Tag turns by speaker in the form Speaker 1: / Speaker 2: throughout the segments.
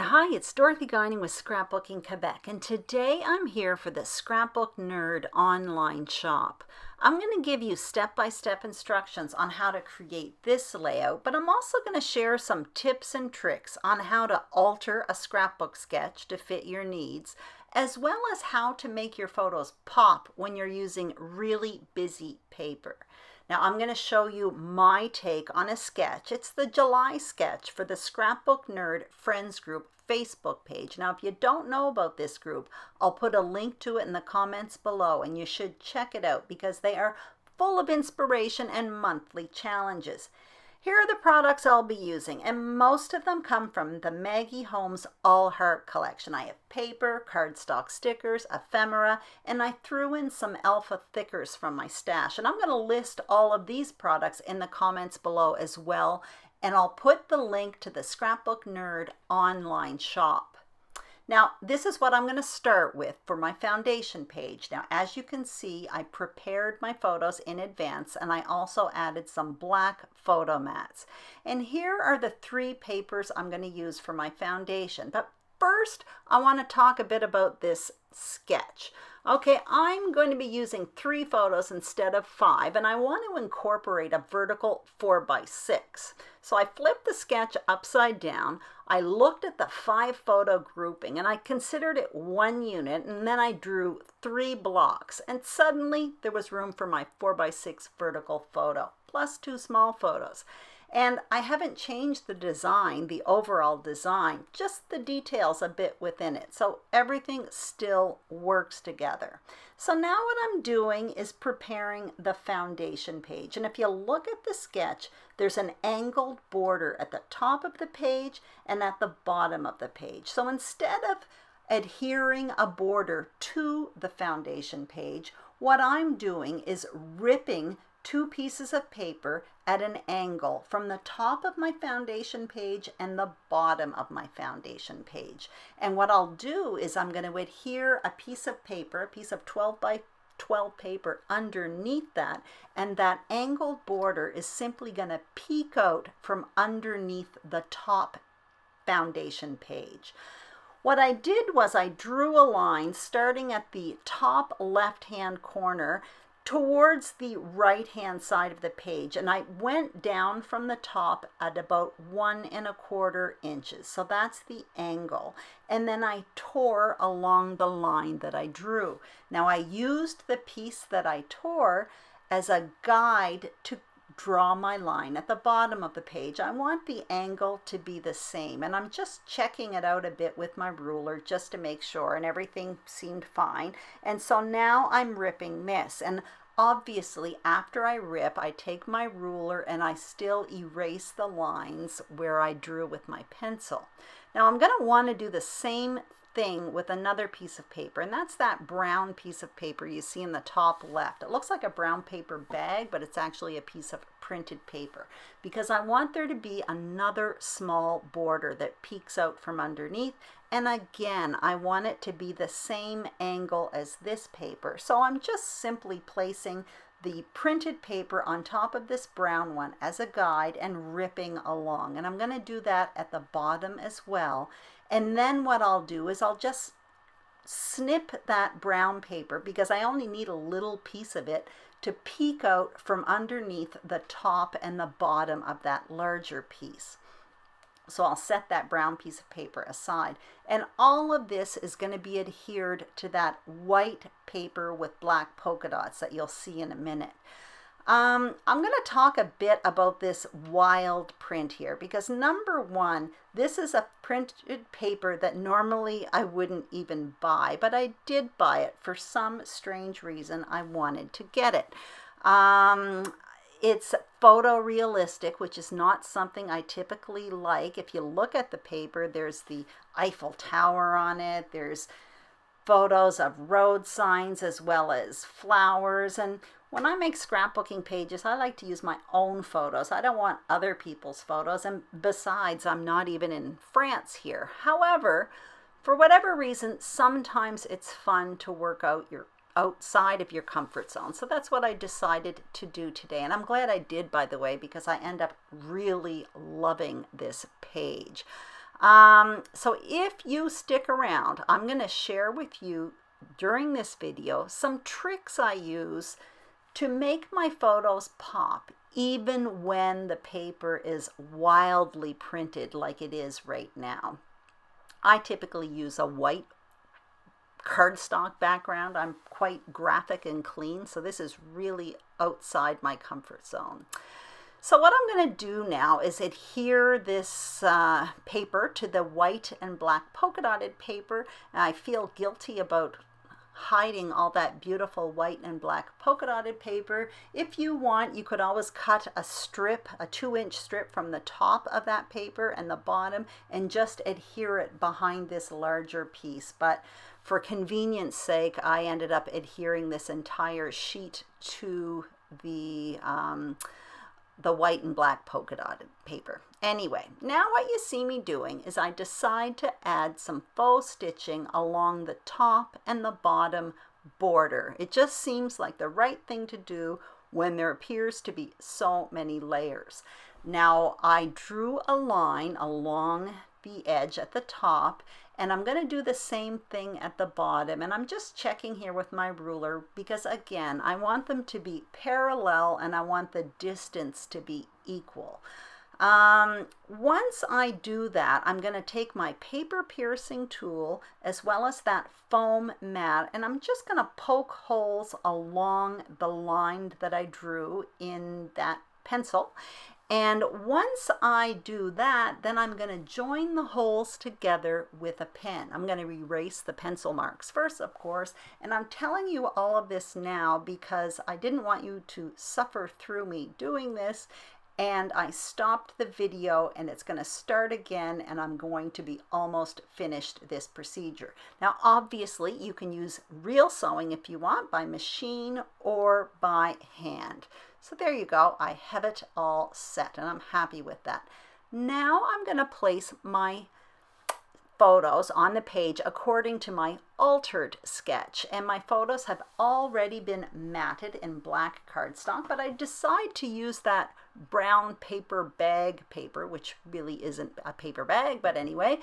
Speaker 1: Hi, it's Dorothy Guining with Scrapbooking Quebec, and today I'm here for the Scrapbook Nerd online shop. I'm going to give you step-by-step instructions on how to create this layout, but I'm also going to share some tips and tricks on how to alter a scrapbook sketch to fit your needs, as well as how to make your photos pop when you're using really busy paper. Now I'm going to show you my take on a sketch. It's the July sketch for the Scrapbook Nerd Friends Group Facebook page. Now if you don't know about this group, I'll put a link to it in the comments below, and you should check it out because they are full of inspiration and monthly challenges. Here are the products I'll be using, and most of them come from the Maggie Holmes All Heart collection. I have paper, cardstock stickers, ephemera, and I threw in some alpha thickers from my stash. And I'm going to list all of these products in the comments below as well, and I'll put the link to the Scrapbook Nerd online shop. Now, this is what I'm going to start with for my foundation page. Now, as you can see, I prepared my photos in advance, and I also added some black photo mats. And here are the three papers I'm going to use for my foundation. But first, I want to talk a bit about this sketch. Okay, I'm going to be using 3 photos instead of 5, and I want to incorporate a vertical 4x6. So I flipped the sketch upside down. I looked at the 5 photo grouping, and I considered it one unit, and then I drew 3 blocks, and suddenly there was room for my 4x6 vertical photo, plus 2 small photos. And I haven't changed the design, the overall design, just the details a bit within it. So everything still works together. So now what I'm doing is preparing the foundation page. And if you look at the sketch, there's an angled border at the top of the page and at the bottom of the page. So instead of adhering a border to the foundation page, what I'm doing is ripping 2 pieces of paper at an angle from the top of my foundation page and the bottom of my foundation page. And what I'll do is I'm going to adhere a piece of paper, a piece of 12 by 12 paper underneath that, and that angled border is simply going to peek out from underneath the top foundation page. What I did was I drew a line starting at the top left-hand corner towards the right-hand side of the page, and I went down from the top at about 1 1/4 inches. So that's the angle. And then I tore along the line that I drew. Now I used the piece that I tore as a guide to draw my line at the bottom of the page. I want the angle to be the same, and I'm just checking it out a bit with my ruler just to make sure, and everything seemed fine. And so now I'm ripping this, and obviously after I rip, I take my ruler and I still erase the lines where I drew with my pencil. Now I'm going to want to do the same thing with another piece of paper, and that's that brown piece of paper you see in the top left. It looks like a brown paper bag, but it's actually a piece of printed paper, because I want there to be another small border that peeks out from underneath. And again, I want it to be the same angle as this paper. So I'm just simply placing the printed paper on top of this brown one as a guide and ripping along. And I'm going to do that at the bottom as well. And then what I'll do is I'll just snip that brown paper, because I only need a little piece of it to peek out from underneath the top and the bottom of that larger piece. So I'll set that brown piece of paper aside. And all of this is going to be adhered to that white paper with black polka dots that you'll see in a minute. I'm going to talk a bit about this wild print here, because number one, this is a printed paper that normally I wouldn't even buy, but I did buy it for some strange reason. I wanted to get it. It's photorealistic, which is not something I typically like. If you look at the paper, there's the Eiffel Tower on it. There's photos of road signs as well as flowers. And when I make scrapbooking pages, I like to use my own photos. I don't want other people's photos. And besides, I'm not even in France here. However, for whatever reason, sometimes it's fun to work out outside of your comfort zone. So that's what I decided to do today. And I'm glad I did, by the way, because I end up really loving this page. So if you stick around, I'm going to share with you during this video some tricks I use to make my photos pop, even when the paper is wildly printed like it is right now. I typically use a white cardstock background. I'm quite graphic and clean, so this is really outside my comfort zone. So what I'm going to do now is adhere this paper to the white and black polka dotted paper. And I feel guilty about hiding all that beautiful white and black polka dotted paper. If you want, you could always cut a strip, a 2-inch strip from the top of that paper and the bottom, and just adhere it behind this larger piece. But for convenience sake, I ended up adhering this entire sheet to the white and black polka dotted paper. Anyway, now what you see me doing is I decide to add some faux stitching along the top and the bottom border. It just seems like the right thing to do when there appears to be so many layers. Now I drew a line along the edge at the top, and I'm going to do the same thing at the bottom, and I'm just checking here with my ruler because again I want them to be parallel and I want the distance to be equal. Once I do that, I'm going to take my paper piercing tool as well as that foam mat, and I'm just going to poke holes along the line that I drew in that pencil. And once I do that, then I'm going to join the holes together with a pen. I'm going to erase the pencil marks first, of course, and I'm telling you all of this now because I didn't want you to suffer through me doing this, and I stopped the video and it's going to start again, and I'm going to be almost finished this procedure. Now obviously you can use real sewing if you want, by machine or by hand. So there you go, I have it all set and I'm happy with that. Now I'm going to place my photos on the page according to my altered sketch, and my photos have already been matted in black cardstock, but I decide to use that brown paper bag paper, which really isn't a paper bag, but anyway,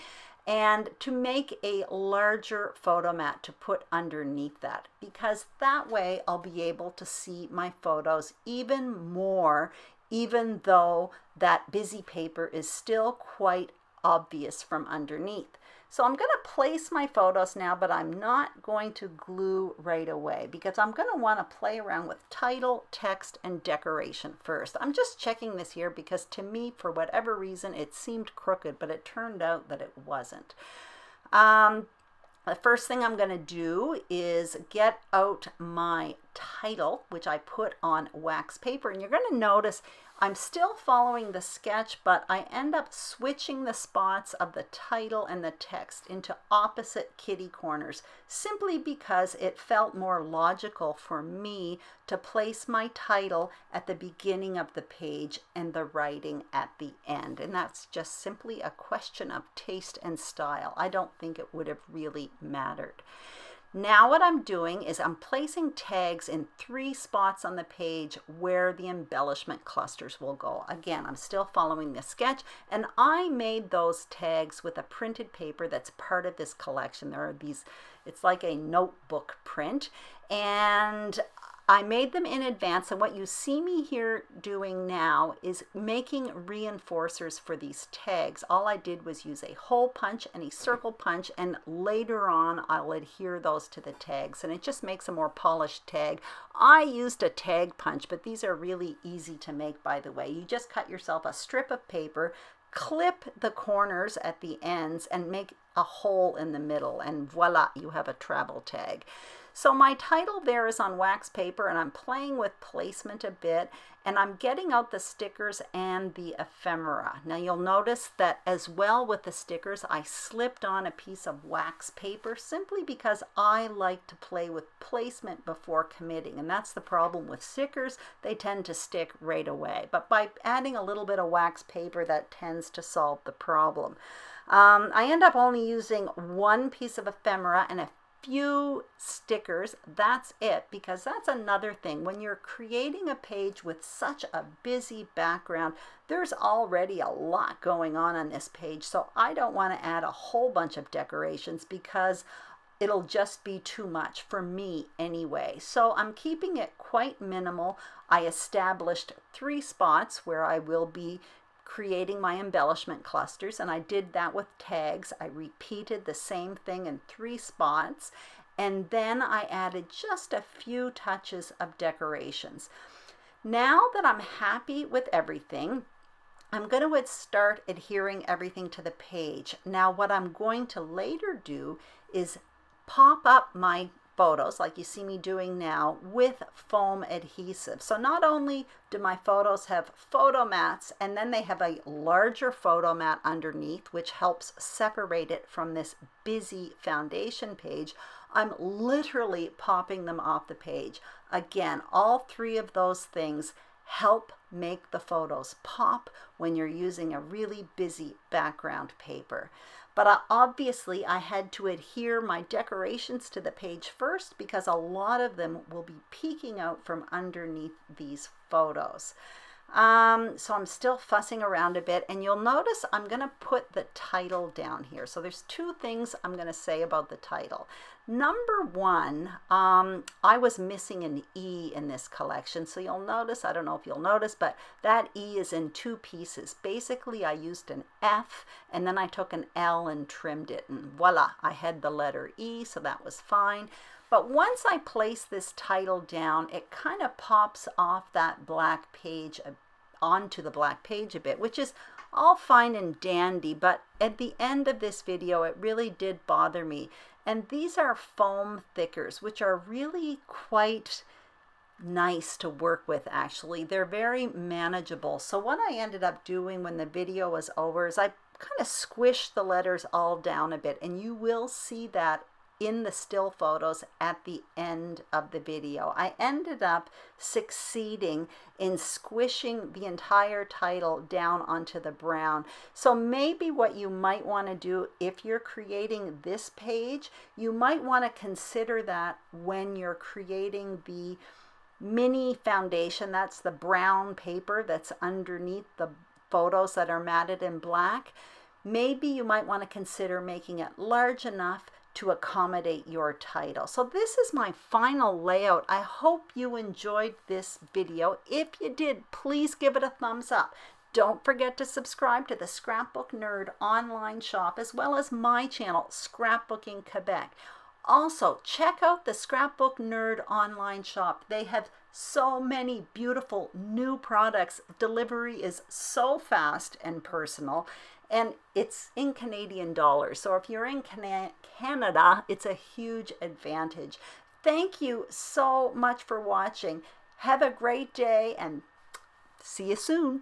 Speaker 1: and to make a larger photo mat to put underneath that, because that way I'll be able to see my photos even more, even though that busy paper is still quite obvious from underneath. So I'm going to place my photos now, but I'm not going to glue right away because I'm going to want to play around with title, text, and decoration first. I'm just checking this here because to me, for whatever reason, it seemed crooked, but it turned out that it wasn't. The first thing I'm going to do is get out my title, which I put on wax paper, and you're going to notice I'm still following the sketch, but I end up switching the spots of the title and the text into opposite kitty corners, simply because it felt more logical for me to place my title at the beginning of the page and the writing at the end. And that's just simply a question of taste and style. I don't think it would have really mattered. Now what I'm doing is I'm placing tags in 3 spots on the page where the embellishment clusters will go. Again, I'm still following the sketch, and I made those tags with a printed paper that's part of this collection. There are these, it's like a notebook print, and I made them in advance, and what you see me here doing now is making reinforcers for these tags. All I did was use a hole punch and a circle punch, and later on I'll adhere those to the tags, and it just makes a more polished tag. I used a tag punch, but these are really easy to make, by the way. You just cut yourself a strip of paper, clip the corners at the ends, and make a hole in the middle, and voila, you have a travel tag. So my title there is on wax paper, and I'm playing with placement a bit, and I'm getting out the stickers and the ephemera. Now you'll notice that as well with the stickers, I slipped on a piece of wax paper simply because I like to play with placement before committing, and that's the problem with stickers. They tend to stick right away, but by adding a little bit of wax paper, that tends to solve the problem. I end up only using one piece of ephemera and a few stickers, that's it, because that's another thing. When you're creating a page with such a busy background, there's already a lot going on this page, so I don't want to add a whole bunch of decorations because it'll just be too much for me anyway. So I'm keeping it quite minimal. I established 3 spots where I will be creating my embellishment clusters, and I did that with tags. I repeated the same thing in 3 spots, and then I added just a few touches of decorations. Now that I'm happy with everything, I'm going to start adhering everything to the page. Now what I'm going to later do is pop up my photos like you see me doing now with foam adhesive. So not only do my photos have photo mats, and then they have a larger photo mat underneath which helps separate it from this busy foundation page, I'm literally popping them off the page. Again, all 3 of those things help make the photos pop when you're using a really busy background paper. But obviously I had to adhere my decorations to the page first because a lot of them will be peeking out from underneath these photos. So I'm still fussing around a bit, and you'll notice I'm going to put the title down here. So there's 2 things I'm going to say about the title. Number 1, I was missing an E in this collection. So you'll notice, I don't know if you'll notice, but that E is in 2 pieces. Basically, I used an F and then I took an L and trimmed it, and voila, I had the letter E, so that was fine. But once I place this title down, it kind of pops off that black page onto the black page a bit, which is all fine and dandy, but at the end of this video, it really did bother me. And these are foam thickers, which are really quite nice to work with, actually. They're very manageable. So what I ended up doing when the video was over is I kind of squished the letters all down a bit, and you will see that in the still photos at the end of the video. I ended up succeeding in squishing the entire title down onto the brown. So maybe what you might want to do if you're creating this page, you might want to consider that when you're creating the mini foundation. That's the brown paper that's underneath the photos that are matted in black. Maybe you might want to consider making it large enough to accommodate your title. So this is my final layout. I hope you enjoyed this video. If you did, please give it a thumbs up. Don't forget to subscribe to the Scrapbook Nerd online shop, as well as my channel, Scrapbooking Quebec. Also, check out the Scrapbook Nerd online shop. They have so many beautiful new products. Delivery is so fast and personal, and it's in Canadian dollars. So if you're in Canada, it's a huge advantage. Thank you so much for watching. Have a great day and see you soon.